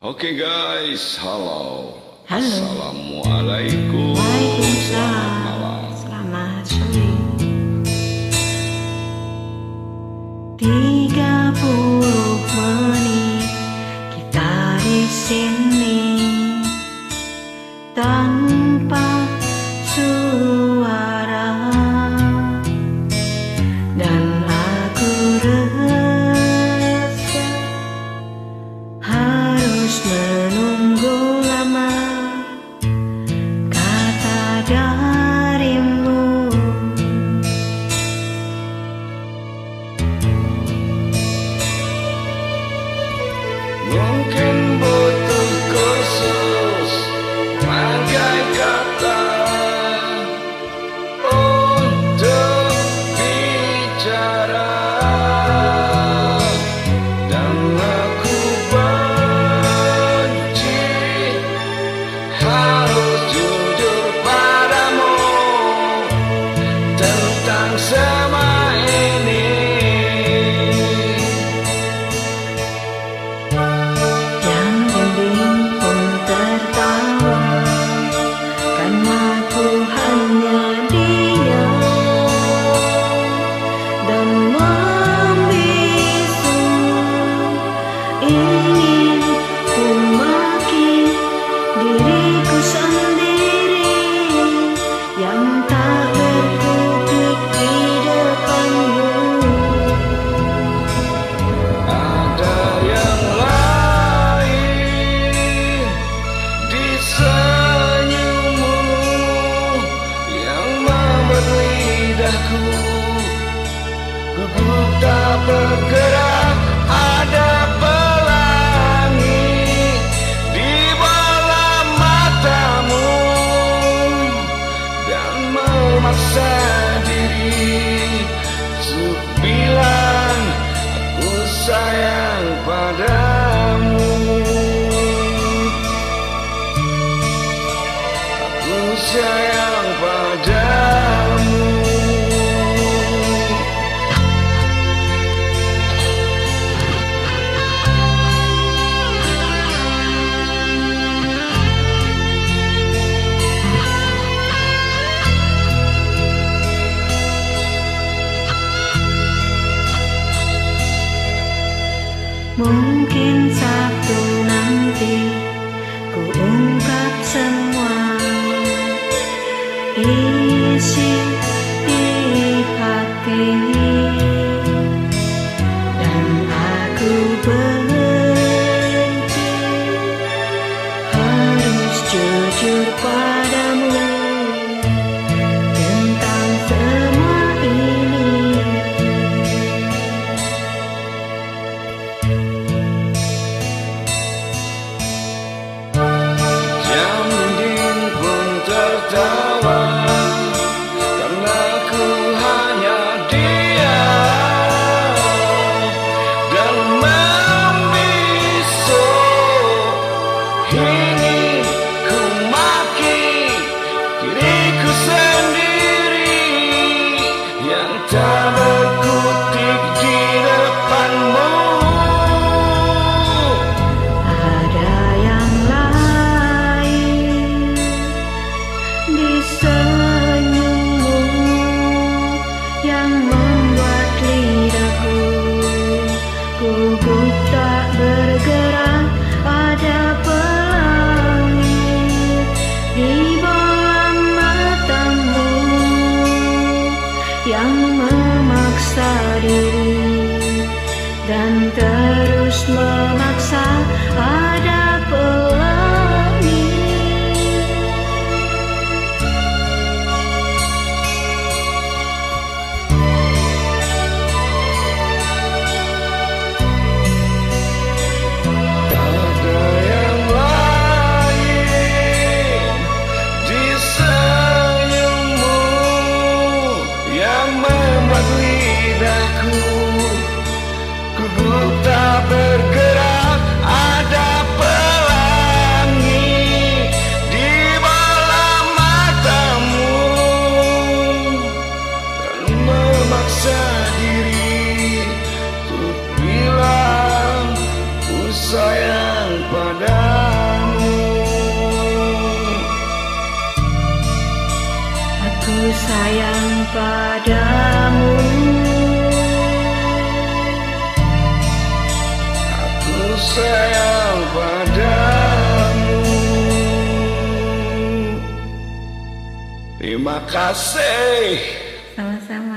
Oke guys, halo. Halo. Assalamualaikum. Waalaikumsalam. Malam. Selamat sore. 30 menit kita di sini tanpa suara, dan aku rasa harus menunggu lama kata darimu. Mungkin butuh khusus bagai kata untuk bicara, dan aku benci harus jujur padamu tentang semua ini. Yang dinding pun tertawa karena ku hanya diam dan membisu. Ingin ku maki diriku sendiri yang tak berkutik di depanmu. Ada yang lain di senyummu yang membuat lidahku gugup tak bergerak. Ada pelangi di bola matamu dan memaksa diri untuk bilang aku sayang padamu. Aku sayang padamu. Mungkin Sabtu nanti ku ungkap semua isi di hati, dan aku benci harus jujur padamu tentang semua ini. Jam dinding pun tertawa karena ku hanya diam dan membisu. Ingin ku maki diriku sendiri yang tak berkutik di depanmu. Ada yang lain di senyummu yang membuat lidahku gugup tak bergerak. Ada pelangi di bola matamu yang memaksa diri dan terus memaksa. Ada pelangi. Ada yang lain di senyummu yang membuat lidahku gugup tak bergerak. Ada pelangi di bola matamu dan memaksa diri untuk bilang sayang pada sayang padamu. Aku sayang padamu. Terima kasih. Sama-sama.